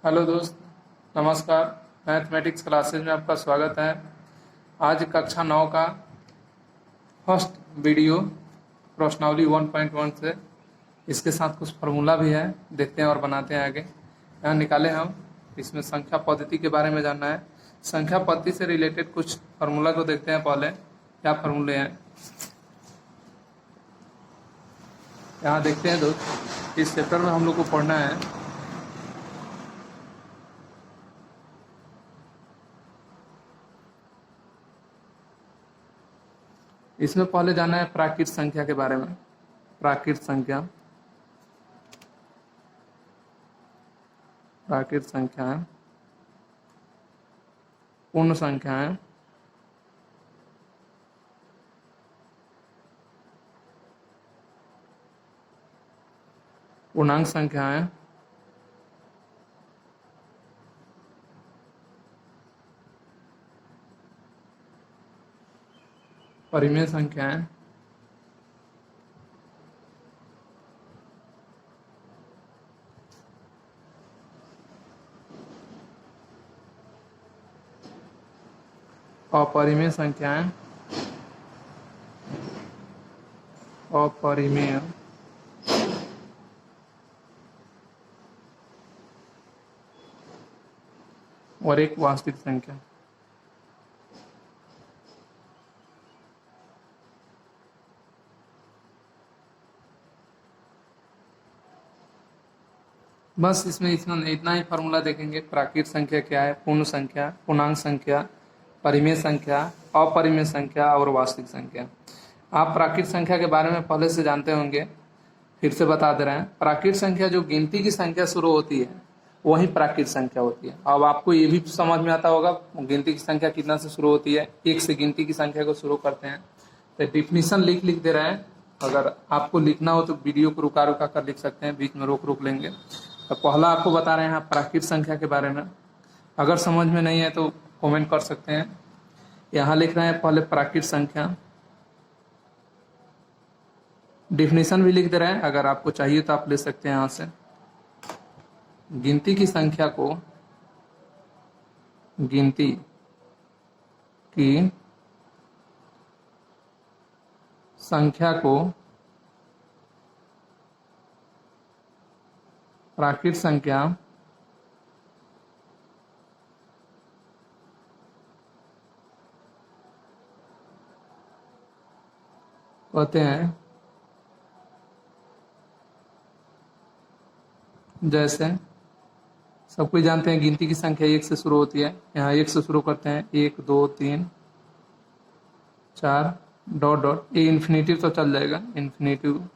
Hello दोस्त, नमस्कार। Mathematics classes में आपका स्वागत है। आज कक्षा 9 का फर्स्ट वीडियो प्रश्नावली 1.1 से इसके साथ कुछ फार्मूला भी है, देखते हैं और बनाते हैं आगे। यहाँ निकाले हम। इसमें संख्या पद्धति के बारे में जानना है। संख्या पद्धति से रिलेटेड कुछ फार्मूला को देखते हैं। पहले क्या फार्मूले हैं यहाँ देखते हैं दोस्त। इस चैप्टर में हम लोग को पढ़ना है इसमें पहले जाना है प्राकृत संख्या के बारे में। प्राकृत संख्या है पूर्ण संख्या है, पूर्णांक संख्या है, परिमेय संख्या है, अपरिमेय संख्या है, अपरिमेय और एक वास्तविक संख्या। बस इसमें इतना ही फार्मूला देखेंगे। प्राकृत संख्या क्या है, पूर्ण संख्या, पूर्णांक संख्या, परिमेय संख्या, अपरिमेय संख्या और वास्तविक संख्या। आप प्राकृत संख्या के बारे में पहले से जानते होंगे, फिर से बता दे रहे हैं। प्राकृत संख्या जो गिनती की संख्या शुरू होती है वही प्राकृत संख्या होती है। अब आपको ये भी समझ में आता होगा गिनती की संख्या कितना से शुरू होती है। एक से गिनती की संख्या को शुरू करते हैं। तो डिफिनीशन लिख दे रहे हैं। अगर आपको लिखना हो तो वीडियो को रुका रुका कर लिख सकते हैं, बीच में रोक लेंगे। तो पहला आपको बता रहे हैं प्राकृत संख्या के बारे में। अगर समझ में नहीं है तो कमेंट कर सकते हैं। यहाँ लिख रहे हैं पहले प्राकृत संख्या, डिफिनीशन भी लिख दे रहे हैं। अगर आपको चाहिए तो आप ले सकते हैं यहाँ से। गिनती की संख्या को, गिनती की संख्या को प्राकृत संख्या कहते हैं। जैसे सब कोई जानते हैं गिनती की संख्या एक से शुरू होती है। यहाँ एक से शुरू करते हैं, 1 2 3 4 डॉट डॉट, ये इन्फिनेटिव तो चल जाएगा, इन्फिनेटिव।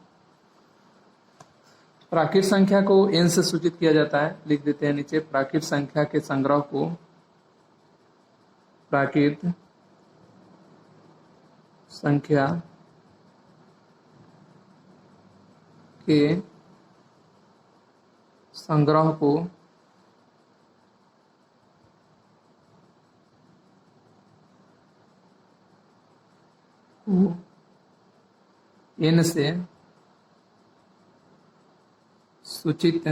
प्राकृत संख्या को n से सूचित किया जाता है, लिख देते हैं नीचे। प्राकृत संख्या के संग्रह को प्राकृत संख्या के संग्रह को n से सूचित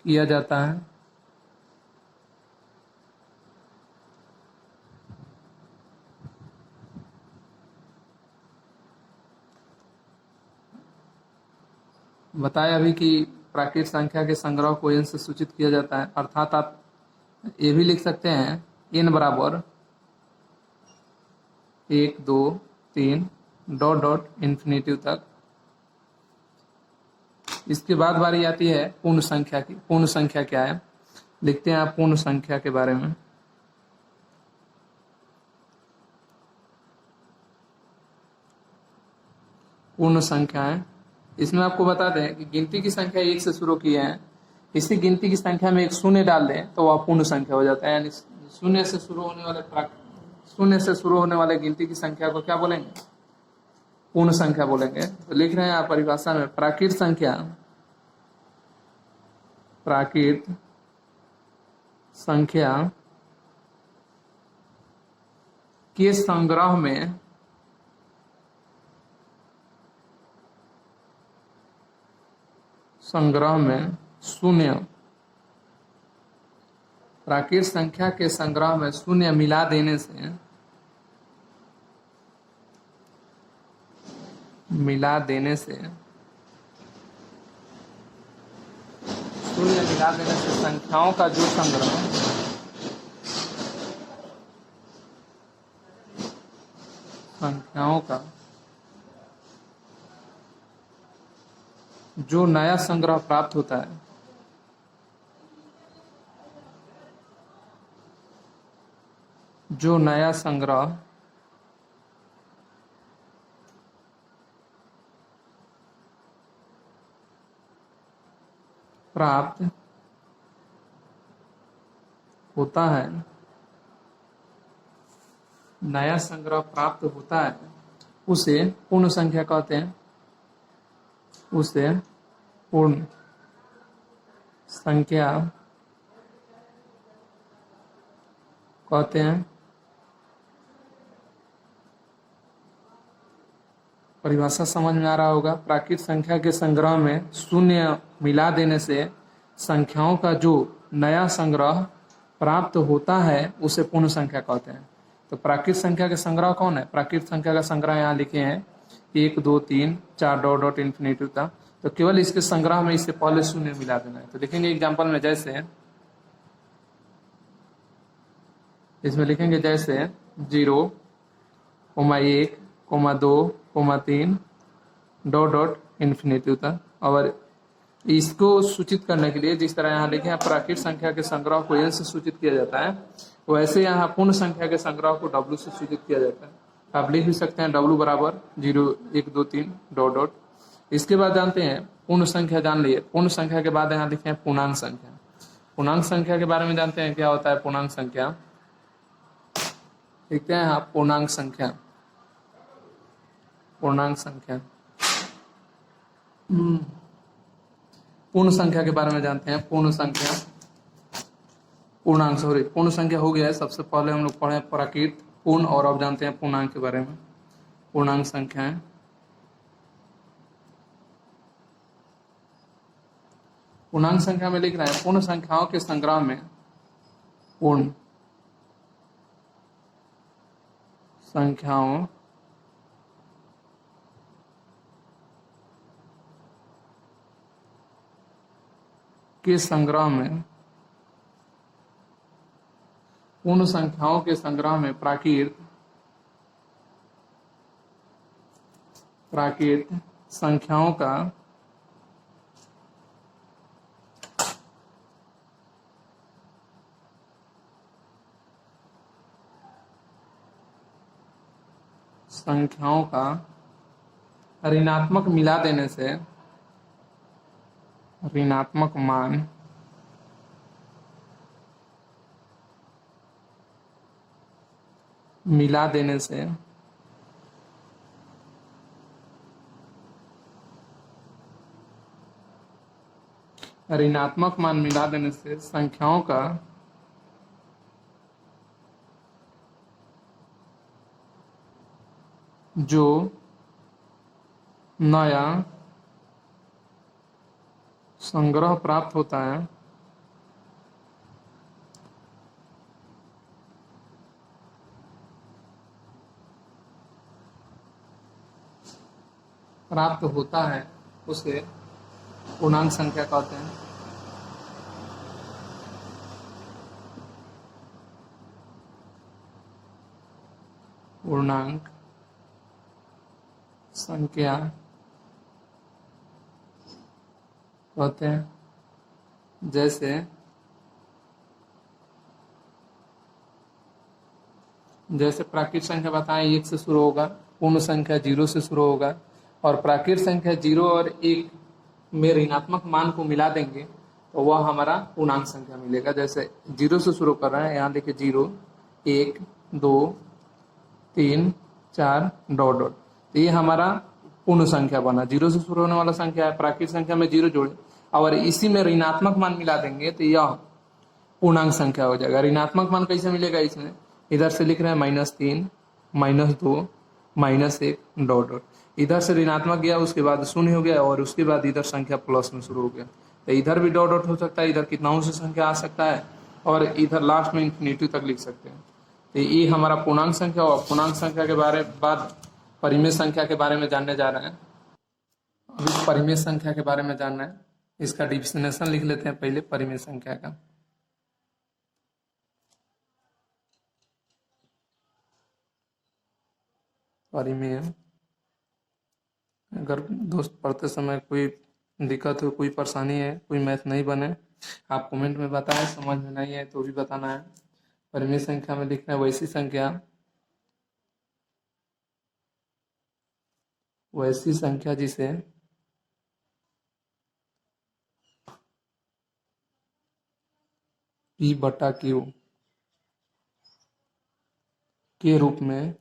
किया जाता है। बताया अभी कि प्राकृत संख्या के संग्रह को n से सूचित किया जाता है। अर्थात आप ये भी लिख सकते हैं n बराबर 1 2 3 डॉट डॉट इन्फिनेटिव तक। इसके बाद बारी आती है पूर्ण संख्या की। पूर्ण संख्या क्या है, लिखते हैं आप पूर्ण संख्या के बारे में। पूर्ण संख्या है, इसमें आपको बता दें कि गिनती की संख्या एक से शुरू की है। इसी गिनती की संख्या में एक शून्य डाल दें तो वह पूर्ण संख्या हो जाता है। यानी शून्य से शुरू होने वाले गिनती की संख्या को क्या बोलेंगे, पूर्ण संख्या बोलेंगे। तो लिख रहे हैं आप परिभाषा में, प्राकृत संख्या, प्राकृत संख्या के संग्रह में संग्रह में शून्य, प्राकृत संख्या के संग्रह में शून्य मिला देने से शून्य मिला देने से संख्याओं का जो नया संग्रह प्राप्त होता है, जो नया संग्रह प्राप्त होता है, नया संग्रह प्राप्त होता है, उसे पूर्ण संख्या कहते हैं। उसे पूर्ण संख्या कहते हैं। परिभाषा समझ में आ रहा होगा। प्राकृत संख्या के संग्रह में शून्य मिला देने से संख्याओं का जो नया संग्रह प्राप्त होता है उसे पूर्ण संख्या कहते हैं। तो प्राकृत संख्या के संग्रह कौन है? प्राकृत संख्या का संग्रह यहाँ लिखे हैं 1 2 3 4 डॉट डॉट इन्फिनिटी तक। तो केवल इसके संग्रह में इससे पहले शून्य मिला देना है। तो देखेंगे एग्जाम्पल में, जैसे इसमें लिखेंगे जैसे 0, 1, 2, 3 डॉट डॉट इन्फिनिटी तक। और इसको सूचित करने के लिए जिस तरह यहाँ लिखे हैं प्राकृत संख्या के संग्रह को n से सूचित किया जाता है, वैसे यहाँ पूर्ण संख्या के संग्रह को w से सूचित किया जाता है। आप लिख भी सकते हैं w बराबर 0 1 2 3 डॉट डॉट। इसके बाद जानते हैं पूर्ण संख्या, जान लिए। पूर्ण संख्या के बाद यहाँ लिखे हैं पूर्णांक संख्या। पूर्णांक संख्या के बारे में जानते हैं क्या होता है पूर्णांक संख्या। लिखते हैं आप पूर्णांक संख्या। पूर्ण संख्या के बारे में जानते हैं। पूर्ण संख्या हो गया है। सबसे पहले हम लोग पढ़े प्राकृत, पूर्ण, और अब जानते हैं पूर्णांक के बारे में। पूर्णांक संख्याएं। पूर्णांक संख्या में लिख रहे हैं पूर्ण संख्याओं के संग्रह में पूर्ण संख्याओं के संग्रह में, पूर्ण संख्याओं के संग्रह में प्राकृत संख्याओं का ऋणात्मक मिला देने से, ऋणात्मक मान मिला देने से संख्याओं का जो नया संग्रह प्राप्त होता है उसे पूर्णांक संख्या कहते हैं। पूर्णांक संख्या कहते हैं। जैसे प्राकृत संख्या बताएं 1 से शुरू होगा, पूर्ण संख्या 0 से शुरू होगा, और प्राकृत संख्या 0 और 1 में ऋणात्मक मान को मिला देंगे तो वह हमारा पूर्णांक संख्या मिलेगा। जैसे 0 से शुरू कर रहे हैं, यहाँ देखिए 0 1 2 3 4 डॉट डॉट। तो ये हमारा पूर्ण संख्या बना। 0 से शुरू होने वाला संख्या है, प्राकृत संख्या में 0 जोड़े और इसी में ऋणात्मक मान मिला देंगे तो यह पूर्णांक संख्या हो जाएगा। ऋणात्मक मान कैसे मिलेगा? इसमें इधर से लिख रहे हैं -3 -2 -1 डॉट डॉट। इधर से ऋणात्मक गया, उसके बाद शून्य हो गया, और उसके बाद इधर संख्या प्लस में शुरू हो गया। तो इधर भी डॉट डॉट हो सकता है, इधर कितनाओं से संख्या आ सकता है, और इधर लास्ट में इन्फिनिटी तक लिख सकते हैं। तो ये हमारा पूर्णांक संख्या और पूर्णांक संख्या के बारे बाद परिमेय संख्या के बारे में जानने जा रहे हैं। अभी परिमेय संख्या के बारे में जानना है, इसका डिफिनेशन लिख लेते हैं पहले परिमेय संख्या का। परिमेय, अगर दोस्त पढ़ते समय कोई दिक्कत हो, कोई परेशानी है, कोई मैथ नहीं बने, आप कमेंट में बताएं। समझ में नहीं है तो भी बताना है। परिमेय संख्या में लिखना है वैसी संख्या, जिसे P बटा Q के रूप में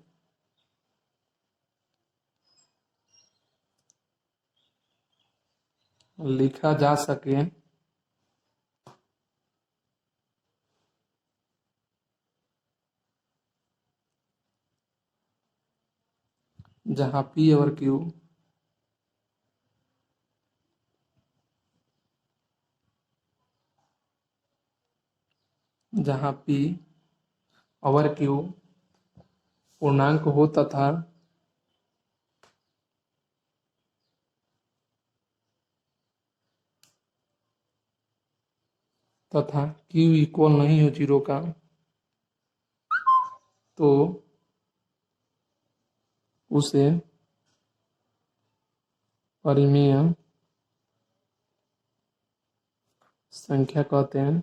लिखा जा सके, जहां P और Q जहां P और Q पूर्णांक हो तथा Q इक्वल नहीं हो 0 का, तो उसे परिमेय संख्या कहते हैं।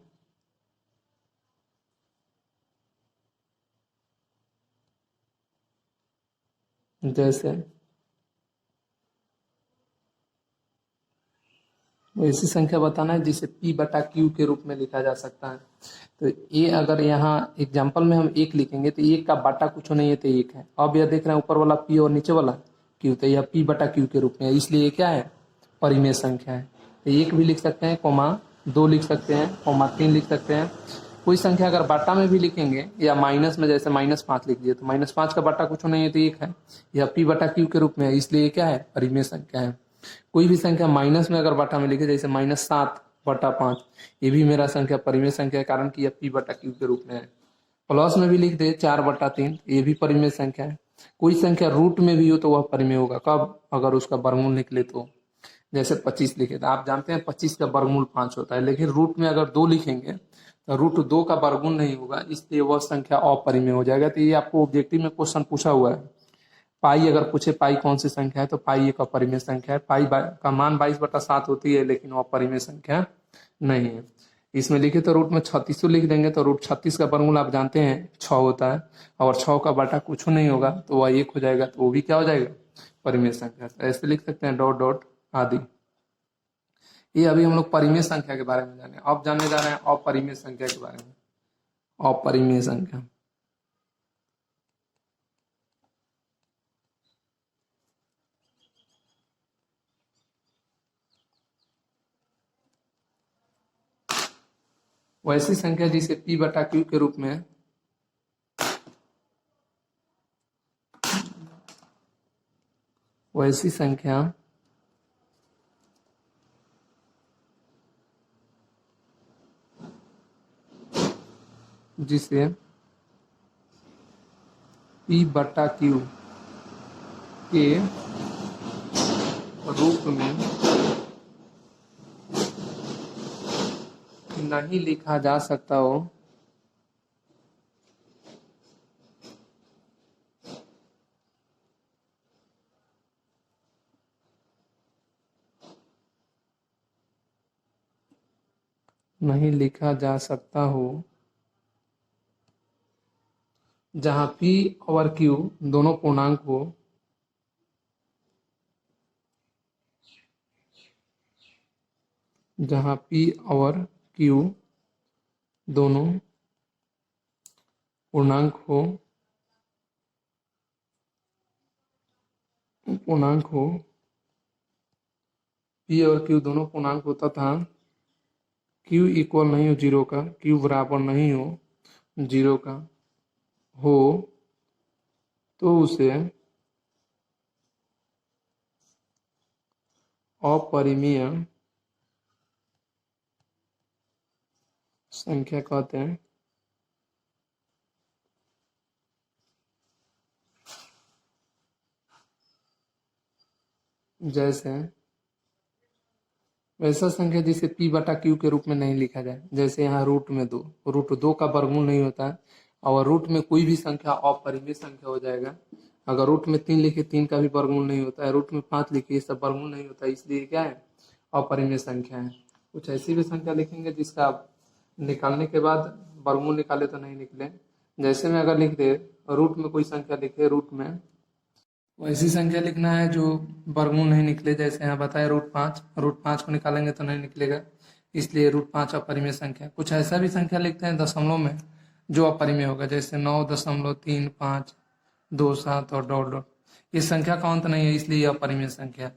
जैसे ऐसी संख्या बताना है जिसे P बटा Q के रूप में लिखा जा सकता है। तो ये अगर यहाँ एग्जाम्पल में हम 1 लिखेंगे तो 1 का बाटा कुछ नहीं है, तो 1 है। अब यह देख रहे हैं ऊपर वाला P और नीचे वाला Q, तो यह P बटा Q के रूप में है, इसलिए ये क्या है, परिमेय संख्या है। तो 1 भी लिख सकते हैं, कोमा 2 लिख सकते हैं, कोमा 3 लिख सकते हैं। कोई संख्या अगर बाटा में भी लिखेंगे या माइनस में, जैसे -5 लिख दिए, तो -5 का बाटा कुछ नहीं है, तो 1 है। यह P बटा Q के रूप में है, इसलिए ये क्या है, परिमेय संख्या है। कोई भी संख्या माइनस में अगर बाटा में लिखे, जैसे -7/5, ये भी मेरा संख्या परिमेय संख्या है, कारण कि यह P बटा Q के रूप में है। प्लस में भी लिख दे 4/3, ये भी परिमेय संख्या है। कोई संख्या रूट में भी हो तो वह परिमेय होगा, कब, अगर उसका वर्गमूल निकले तो। जैसे 25 लिखे, तो आप जानते हैं 25 का वर्गमूल 5 होता है, लेकिन रूट में अगर 2 लिखेंगे तो रूट 2 का वर्गमूल नहीं होगा, इसलिए वह संख्या अपरिमेय हो जाएगा। तो ये आपको ऑब्जेक्टिव में क्वेश्चन पूछा हुआ है। पाई अगर पूछे पाई कौन सी संख्या है, तो पाई एक अपरिमेय संख्या है। पाई का मान 22/7 होती है, लेकिन वो अपरिमेय संख्या नहीं है। इसमें लिखे तो रूट में 36 लिख देंगे, तो रूट 36 का वर्गमूल आप जानते हैं 6 होता है, और 6 का बाटा कुछ नहीं होगा, तो वह 1 हो जाएगा, तो वो भी क्या हो जाएगा, परिमेय संख्या। तो ऐसे लिख सकते हैं डॉट डॉट आदि। ये अभी हम लोग परिमेय संख्या के बारे में जाने, अब जानने जा रहे हैं अपरिमेय संख्या के बारे में। अपरिमेय संख्या, वैसी संख्या जिसे P बटा Q के रूप में वैसी संख्या जिसे P बटा Q के रूप में नहीं लिखा जा सकता हो, नहीं लिखा जा सकता हो, जहां P और Q दोनों पूर्णांक हो, जहां P और Q दोनों पूर्णांक हो, P और Q दोनों पूर्णांक हो तथा Q इक्वल नहीं हो 0 का, Q बराबर नहीं हो 0 का हो, तो उसे अपरिमेय संख्या कहते हैं। जैसे वैसा संख्या जिसे p बटा क्यू के रूप में नहीं लिखा जाए। जैसे यहाँ रूट दो का वर्गमूल नहीं होता है, और रूट में कोई भी संख्या अपरिमेय संख्या हो जाएगा। अगर रूट में 3 लिखे 3 का भी वर्गमूल नहीं होता है, रूट में 5 लिखे ये सब वर्गमूल नहीं होता है, इसलिए क्या है, अपरिमेय संख्या है। कुछ ऐसी भी संख्या लिखेंगे जिसका आप निकालने के बाद वर्गमूल निकाले तो नहीं निकले। जैसे में अगर लिख दे रूट में कोई संख्या लिखे, रूट में वैसी संख्या लिखना है जो वर्गमूल नहीं निकले। जैसे यहाँ बताया रूट पाँच को निकालेंगे तो नहीं निकलेगा, इसलिए रूट 5 अपरिमेय संख्या। कुछ ऐसा भी संख्या लिखते हैं दशमलव में जो अपरिमेय होगा, जैसे 9.352 और डॉट डॉट। इस संख्या का अंत नहीं है, इसलिए यह अपरिमेय संख्या।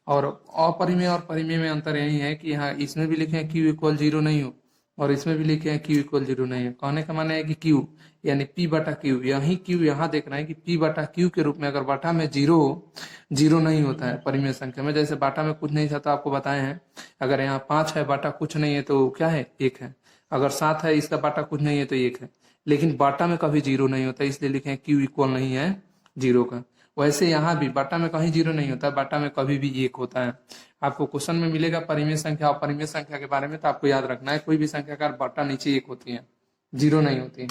और अपरिमेय और परिमेय में अंतर यही है कि यहाँ इसमें भी लिखे हैं क्यू इक्वल 0 नहीं हो, और इसमें भी लिखे हैं क्यू इक्वल 0 नहीं है। कहने का माने है कि क्यू यानी p बटा क्यू, यही क्यू यहाँ देखना है कि p बटा क्यू के रूप में अगर बाटा में 0 नहीं होता है परिमेय संख्या में। जैसे बाटा में कुछ नहीं था तो आपको बताए हैं, अगर यहाँ 5 है बाटा कुछ नहीं है तो क्या है, 1 है। अगर 7 है इसका बाटा कुछ नहीं है तो 1 है। लेकिन बाटा में कभी 0 नहीं होता, इसलिए लिखे क्यू इक्वल नहीं है 0 का। वैसे यहाँ भी बाटा में कहीं 0 नहीं होता, बाटा में कभी भी 1 होता है। आपको क्वेश्चन में मिलेगा परिमेय संख्या और अपरिमेय संख्या के बारे में, तो आपको याद रखना है कोई भी संख्या का बाटा नीचे 1 होती है, 0 नहीं होती है।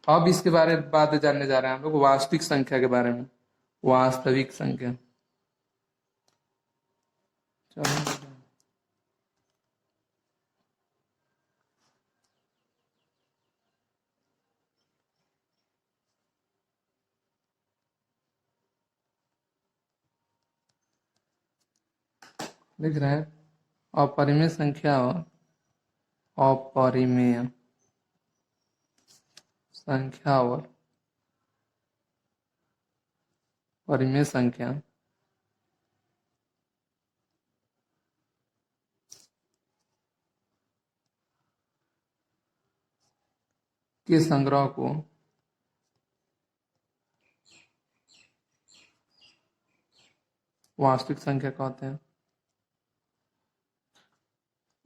अब इसके बारे में बात जानने जा रहे हैं हम लोग वास्तविक संख्या के बारे में। वास्तविक संख्या, चलो लिख रहे हैं अपरिमेय संख्या और अपरिमेय संख्या और परिमेय संख्या के संग्रह को वास्तविक संख्या कहते हैं।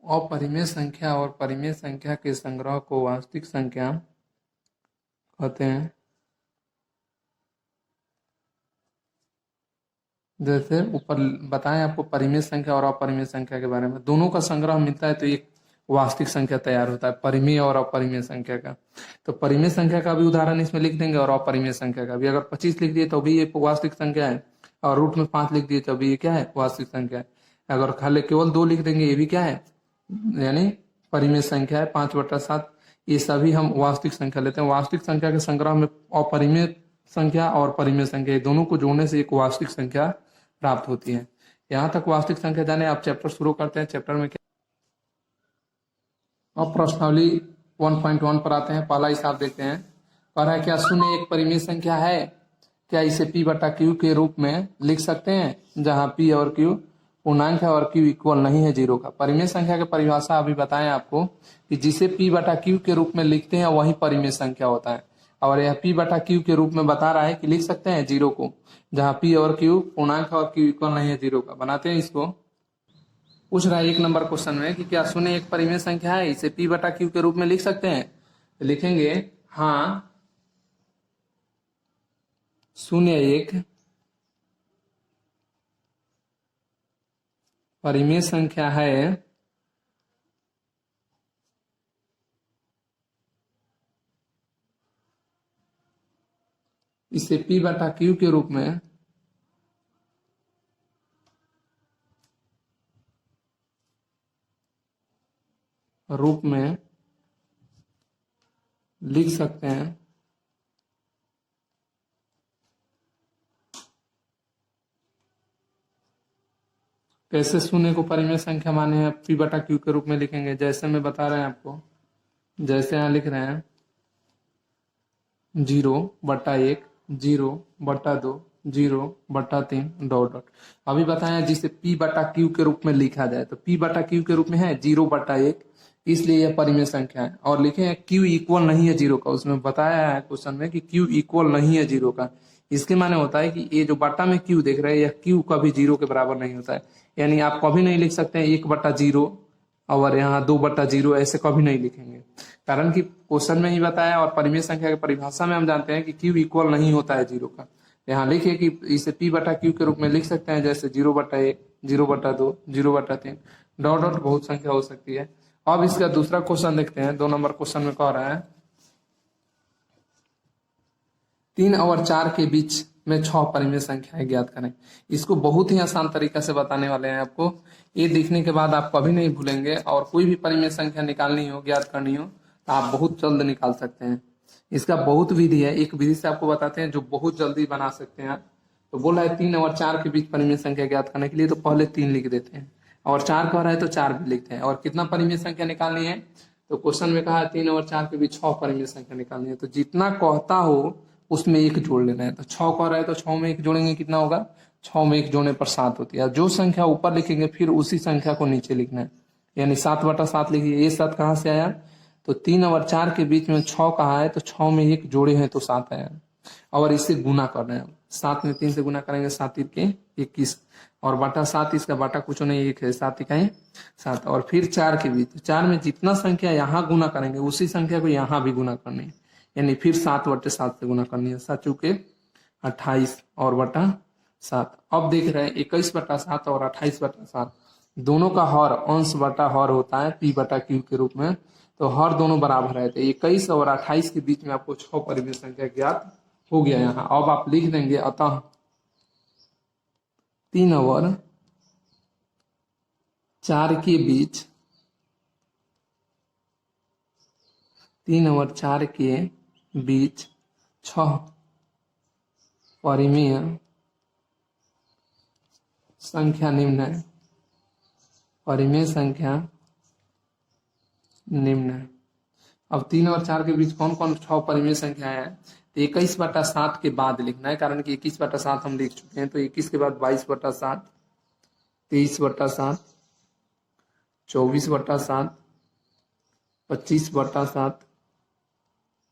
अपरिमेय संख्या और परिमेय संख्या के संग्रह को वास्तविक संख्या कहते हैं। जैसे ऊपर बताएं आपको परिमेय संख्या और अपरिमेय संख्या के बारे में, दोनों का संग्रह मिलता है तो एक वास्तविक संख्या तैयार होता है, परिमेय और अपरिमेय संख्या का। तो परिमेय संख्या का भी उदाहरण इसमें लिख देंगे और अपरिमेय संख्या का भी। अगर 25 लिख दिए तो भी ये वास्तविक संख्या है, और रूट में 5 लिख दिए तो भी ये क्या है, वास्तविक संख्या है। अगर खाली केवल 2 लिख देंगे ये भी क्या है, यानी परिमेय संख्या है। 5/7 ये सभी हम वास्तविक संख्या लेते हैं। वास्तविक संख्या के संग्रह में अपरिमेय संख्या और परिमेय संख्या दोनों को जोड़ने से एक वास्तविक संख्या प्राप्त होती है। यहाँ तक वास्तविक संख्या जाने, आप चैप्टर शुरू करते हैं। चैप्टर में क्या, अब प्रश्नावली 1.1 पर आते हैं। पहला हिसाब देखते हैं। कह रहा है क्या शून्य एक परिमेय संख्या है, क्या इसे p बटा क्यू के रूप में लिख सकते हैं, जहाँ p और q पूर्णांक है और q इक्वल नहीं है 0 का। परिमेय संख्या की परिभाषा अभी बताएं आपको कि जिसे p बटा क्यू के रूप में लिखते हैं वही परिमेय संख्या होता है। और यह p बटा क्यू के रूप में बता रहा है कि लिख सकते हैं 0 को, जहाँ p और q पूर्णांक है और q इक्वल नहीं है 0 का। बनाते हैं इसको। पूछ रहा है 1 नंबर क्वेश्चन में कि क्या शून्य एक परिमेय संख्या है, इसे p बटा क्यू के रूप में लिख सकते हैं। तो लिखेंगे हाँ, शून्य एक परिमेय संख्या है इसे p बटा क्यू के रूप में लिख सकते हैं। कैसे शून्य को परिमेय संख्या माने हैं p बटा क्यू के रूप में लिखेंगे, जैसे मैं बता रहे हैं आपको। जैसे यहाँ लिख रहे हैं 0/1, 0/2, 0/3 डॉट डॉट। अभी बताया जिसे p बटा क्यू के रूप में लिखा जाए, तो p बटा क्यू के रूप में है 0/1, इसलिए यह परिमेय संख्या है। और लिखे हैं q इक्वल नहीं है 0 का। उसमें बताया है क्वेश्चन में कि q इक्वल नहीं है 0 का, इसके माने होता है कि ये जो बट्टा में क्यू देख रहे हैं यह क्यू कभी जीरो के बराबर नहीं होता है। यानी आप कभी नहीं लिख सकते हैं 1/0 और यहाँ 2/0, ऐसे कभी नहीं लिखेंगे। कारण कि क्वेश्चन में ही बताया और परिमेय संख्या की परिभाषा में हम जानते हैं कि क्यू इक्वल नहीं होता है जीरो का। यहाँ लिखिए कि इसे P/Q के रूप में लिख सकते हैं, जैसे 0/1, 0/2, 0/3, डॉट डॉट बहुत संख्या हो सकती है। अब इसका दूसरा क्वेश्चन देखते हैं। 2 नंबर क्वेश्चन में कह रहा है 3 और 4 के बीच में 6 परिमेय संख्याएं ज्ञात करें। इसको बहुत ही आसान तरीका से बताने वाले हैं आपको। ये देखने के बाद आप कभी नहीं भूलेंगे और कोई भी परिमेय संख्या निकालनी हो, ज्ञात करनी हो, तो आप बहुत जल्द निकाल सकते हैं। इसका बहुत विधि है, एक विधि से आपको बताते हैं जो बहुत जल्दी बना सकते हैं। तो बोल रहा है 3 और 4 के बीच परिमेय संख्या ज्ञात करने के लिए तो पहले 3 लिख देते हैं, और 4 कह रहा है तो 4 भी लिखते हैं। और कितना परिमेय संख्या निकालनी है, तो क्वेश्चन में कहा है 3 और 4 के बीच 6 परिमेय संख्या निकालनी है। तो जितना कहता हो उसमें 1 जोड़ लेना है। तो 6 कह रहा है तो 6 में 1 जोड़ेंगे, कितना होगा, 6 में 1 जोड़ने पर 7 होती है। जो संख्या ऊपर लिखेंगे फिर उसी संख्या को नीचे लिखना है, यानी 7/7 लिखिए। ये 7 कहाँ से आया, तो 3 और 4 के बीच में 6 कहा है तो 6 में 1 जोड़े हैं तो 7 आया। और इससे गुना कर रहे हैं, 7 में 3 से गुना करेंगे, 7 के 21, और बटा 7, इसका बटा कुछ नहीं, 1 है, 7 इकाई 7। और फिर 4 के बीच, 4 में जितना संख्या यहाँ गुना करेंगे उसी संख्या को यहाँ भी गुना करनी है, यानी फिर 7/7 से गुना करनी है। 7 चौके 28 और बटा 7। अब देख रहे हैं 21/7 और 28/7 दोनों का हर अंश बटा हर होता है P/Q के रूप में। तो हर दोनों बराबर है, तो 21 और 28 के बीच में आपको 6 परिमेय संख्या ज्ञात हो गया यहाँ। अब आप लिख देंगे अतः 3 और 4 के बीच, 3 और 4 के बीच 6 परिमेय संख्या निम्न है। परिमेय संख्या निम्न है। अब 3 और 4 के बीच कौन कौन 6 परिमेय संख्या है, तो 21/7 के बाद लिखना है, कारण कि 21/7 हम लिख चुके हैं। तो 21 के बाद 22/7, 23/7, 24/7, 25/7,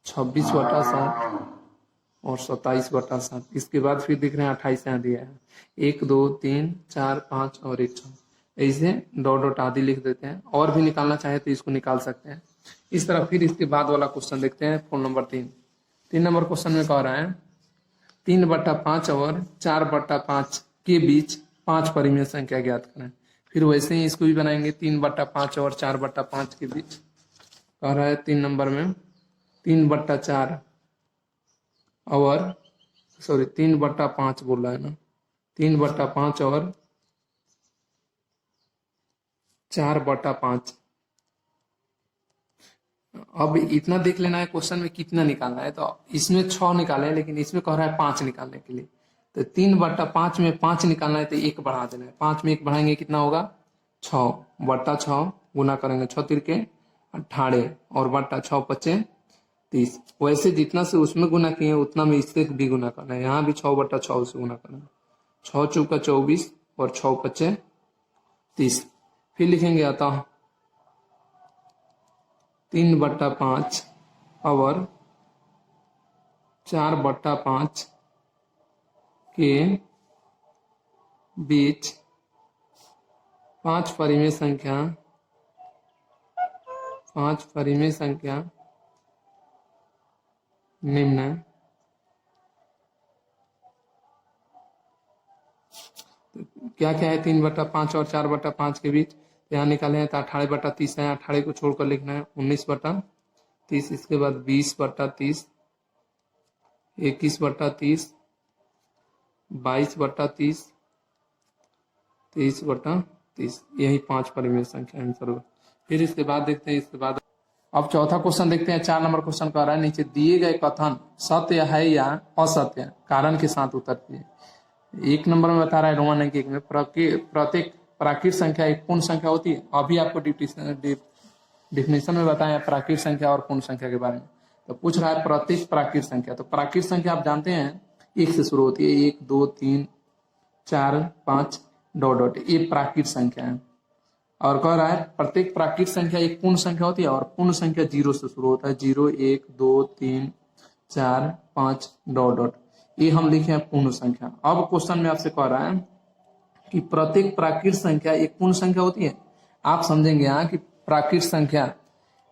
26/7 और 27/7। इसके बाद फिर दिख रहे हैं 28 यहाँ दिया है, 1 2 3 4 5 और 1 6, ऐसे डॉट डॉट आदि लिख देते हैं। और भी निकालना चाहे तो इसको निकाल सकते हैं इस तरह। फिर इसके बाद वाला क्वेश्चन देखते हैं, 4 नंबर 3 नंबर क्वेश्चन में कह रहा है 3/5 और 4/5 के बीच 5 परिमेय संख्या ज्ञात करें। फिर वैसे ही इसको भी बनाएंगे, 3/5 और 4/5 के बीच कह रहा है 3 नंबर में 3/4 और 3/5 बोल रहा है ना, 3/5 और 4/5। अब इतना देख लेना है क्वेश्चन में कितना निकालना है। तो इसमें 6 निकाले हैं, लेकिन इसमें कह रहा है 5 निकालने के लिए। तो 3/5 में 5 निकालना है तो 1 बढ़ा देना है। 5 में 1 बढ़ाएंगे कितना होगा, 6/6 गुना करेंगे, 6 तिरके 18 और बटा 6×5 30। वैसे जितना से उसमें गुना किए उतना में इससे भी गुना करना है। यहाँ भी 6/6 से गुना करना है, 6 चौका 24 और 6×5 30। फिर लिखेंगे अतः 3/5 और 4/5 के बीच 5 परिमेय संख्या निम्न है। तो क्या क्या है 3/5 और 4/5 के बीच, यहाँ निकाले हैं तो 18/30 है, 18 को छोड़कर लिखना है 19/30। इसके बाद 20/30, 21/30, 22/30, 23/30। यही 5 परिमेय संख्या आंसर होगा। फिर इसके बाद देखते हैं, इसके बाद अब चौथा क्वेश्चन देखते हैं। 4 नंबर क्वेश्चन कह रहा है नीचे दिए गए कथन सत्य है या असत्य, कारण के साथ उत्तर दिए। 1 नंबर में बता रहा है रोमन अंक 1 में प्रत्येक प्राकृत संख्या एक पूर्ण संख्या होती है। अभी आपको डिफिनेशन में बताया प्राकृत संख्या और पूर्ण संख्या के बारे में। तो पूछ रहा है प्रत्येक प्राकृत संख्या। तो प्राकृत संख्या आप जानते हैं 1 से शुरू होती है, 1 2 3 4 5 डॉट डॉट, ये प्राकृत संख्या है। और कह रहा है प्रत्येक प्राकृत संख्या एक पूर्ण संख्या होती है और पूर्ण संख्या 0 से शुरू होता है, 0 1 2 3 4 5 डॉट डॉट। ये हम लिखे हैं पूर्ण संख्या। अब क्वेश्चन में आपसे कह रहा है कि प्रत्येक प्राकृत संख्या एक पूर्ण संख्या होती है। आप समझेंगे यहाँ कि प्राकृत संख्या,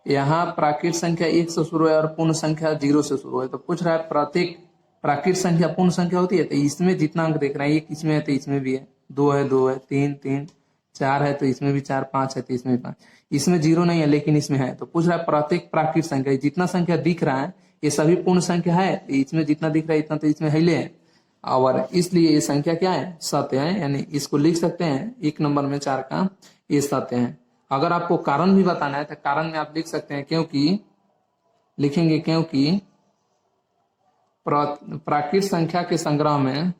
यहाँ प्राकृत संख्या 1 से शुरू है और पूर्ण संख्या 0 से शुरू है, तो पूछ रहा है प्रत्येक प्राकृत संख्या पूर्ण संख्या होती है। तो इसमें जितना अंक देख रहे हैं, एक इसमें है तो इसमें भी है, 2 है 2 है, 3 3, 4 है तो इसमें भी 4, 5 है तो इसमें भी 5, इसमें 0 नहीं है लेकिन इसमें है। तो पूछ रहा है प्रत्येक प्राकृत संख्या, जितना संख्या दिख रहा है ये सभी पूर्ण संख्या है, इसमें जितना दिख रहा है इतना तो इसमें है है, और इसलिए ये संख्या क्या है, सत्य है। यानी इसको लिख सकते हैं 1 नंबर में 4 का ये सत्य है। अगर आपको कारण भी बताना है तो कारण में आप लिख सकते हैं क्योंकि, लिखेंगे क्योंकि प्राकृत संख्या के संग्रह में,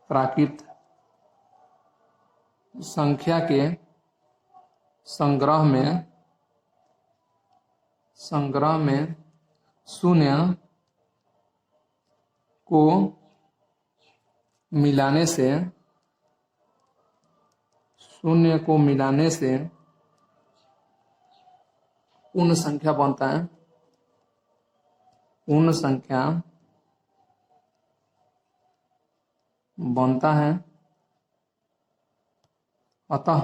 प्राकृत संख्या के संग्रह में शून्य को मिलाने से पूर्ण संख्या बनता है, पूर्ण संख्या बनता है। अतः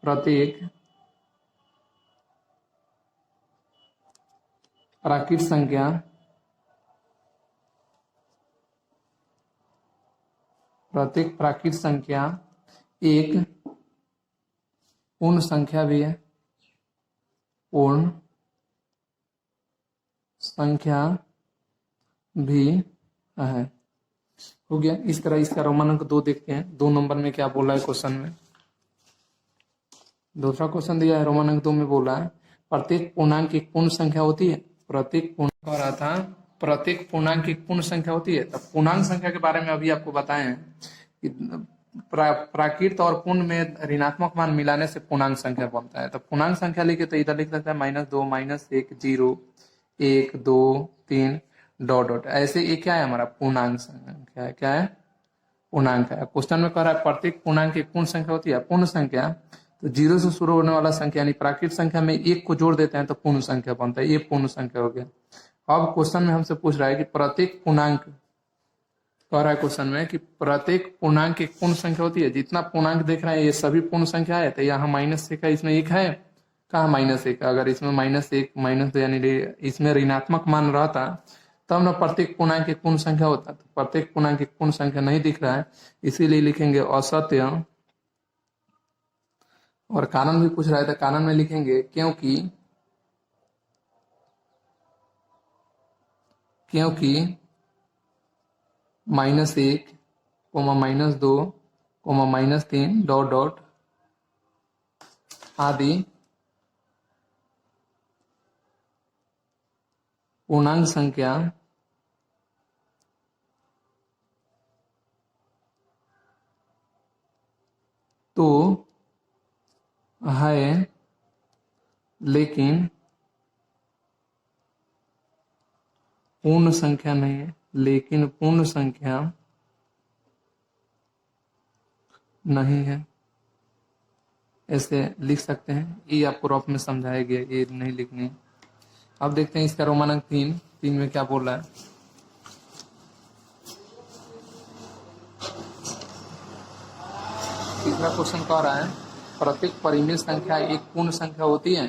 प्रत्येक प्राकृत संख्या एक पूर्ण संख्या भी है, पूर्ण संख्या भी है। हो गया। इस तरह इसका रोमन अंक 2 देखते हैं 2 नंबर में क्या बोला है क्वेश्चन में। दूसरा क्वेश्चन दिया है रोमन अंक 2 में बोला है प्रत्येक पूर्णांक एक पूर्ण संख्या होती है। प्रत्येक पूर्णांक हो रहा था, प्रत्येक पूर्णांक एक पूर्ण संख्या होती है। तब पूर्णांक संख्या के बारे में अभी आपको बताए हैं कि प्राकृत और पूर्ण में ऋणात्मक मान मिलाने से पूर्णांक संख्या बनता है। तो पूर्णांक संख्या लिखे तो इधर लिख सकता है -2, -1, 0, 1, 2, 3 डॉट डॉट, ऐसे ये क्या है हमारा पूर्णांक संख्या है। क्या है? पूर्णांक है। क्वेश्चन में कह रहा है प्रत्येक पूर्णांक एक पूर्ण संख्या होती है। पूर्ण संख्या तो 0 से शुरू होने वाला संख्या यानी प्राकृत संख्या में 1 को जोड़ देते हैं तो पूर्ण संख्या बनता है। ये पूर्ण संख्या हो गया। अब क्वेश्चन में हमसे पूछ रहा है कि प्रत्येक पूर्णांक, कह रहा है क्वेश्चन में कि प्रत्येक पूर्णांक एक पूर्ण संख्या होती है। जितना पूर्णांक देख रहे हैं ये सभी पूर्ण संख्या है। तो यहाँ -1 है, इसमें 1 है, कहा -1, अगर इसमें -1 -2 यानी इसमें ऋणात्मक मान रहता तब ना प्रत्येक पूर्णांक एक पूर्ण संख्या होता। तो प्रत्येक पूर्णांक एक पूर्ण संख्या नहीं दिख रहा है, इसीलिए लिखेंगे असत्य। और कारण भी पूछ रहा है तो कारण में लिखेंगे क्योंकि -1, -2, -3 डॉट डॉट आदि पूर्णांक संख्या तो है लेकिन पूर्ण संख्या नहीं है, लेकिन पूर्ण संख्या नहीं है, ऐसे लिख सकते हैं। ये आपको रफ में समझाया गया, ये नहीं लिखनी। अब देखते हैं इसका रोमन अंक 3 में क्या बोल रहा है। तीसरा क्वेश्चन कह रहा है प्रत्येक परिमेय संख्या एक पूर्ण संख्या होती है।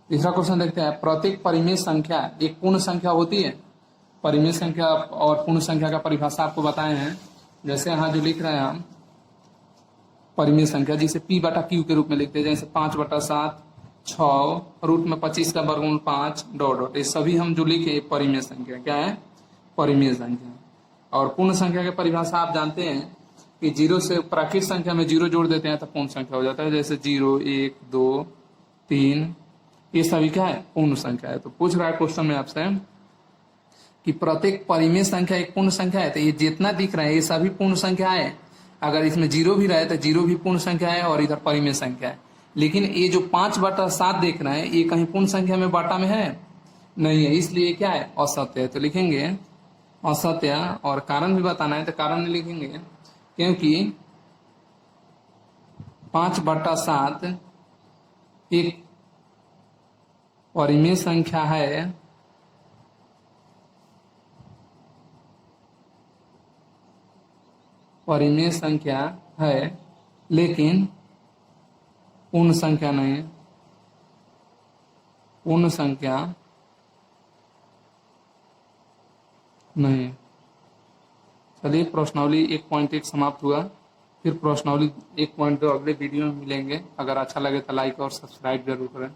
तीसरा क्वेश्चन देखते हैं प्रत्येक परिमेय संख्या एक पूर्ण संख्या होती है। परिमेय संख्या और पूर्ण संख्या का परिभाषा आपको बताए हैं। जैसे यहाँ जो लिख रहे हैं हम परिमेय संख्या, जिसे P/Q के रूप में लिखते हैं, जैसे 5/7, 6, रूट में 25 का वर्गमूल 5 डॉट डॉट, ये सभी हम जो लिखे परिमेय संख्या। क्या है? परिमेय संख्या। और पूर्ण संख्या की परिभाषा आप जानते हैं कि 0 से प्राकृत संख्या में 0 जोड़ देते हैं तो पूर्ण संख्या हो जाता है। जैसे 0, 1, 2, 3 ये सभी क्या है? पूर्ण संख्या है। तो पूछ रहा है क्वेश्चन में आपसे कि प्रत्येक परिमेय संख्या एक पूर्ण संख्या है। तो ये जितना दिख रहा है ये सभी पूर्ण संख्या है। अगर इसमें 0 भी रहे तो 0 भी पूर्ण संख्या है और इधर परिमेय संख्या है। लेकिन ये जो 5/7 देख रहे हैं ये कहीं पूर्ण संख्या में बाटा में है? नहीं है, इसलिए क्या है? असत्य है। तो लिखेंगे असत्य। और कारण भी बताना है तो कारण में लिखेंगे क्योंकि 5/7 एक परिमेय संख्या है परिमेय संख्या है लेकिन पूर्ण संख्या नहीं है। पूर्ण संख्या नहीं। चलिए, प्रश्नावली 1.1 समाप्त हुआ। फिर प्रश्नावली 1.2 अगले वीडियो में मिलेंगे। अगर अच्छा लगे तो लाइक और सब्सक्राइब जरूर करें।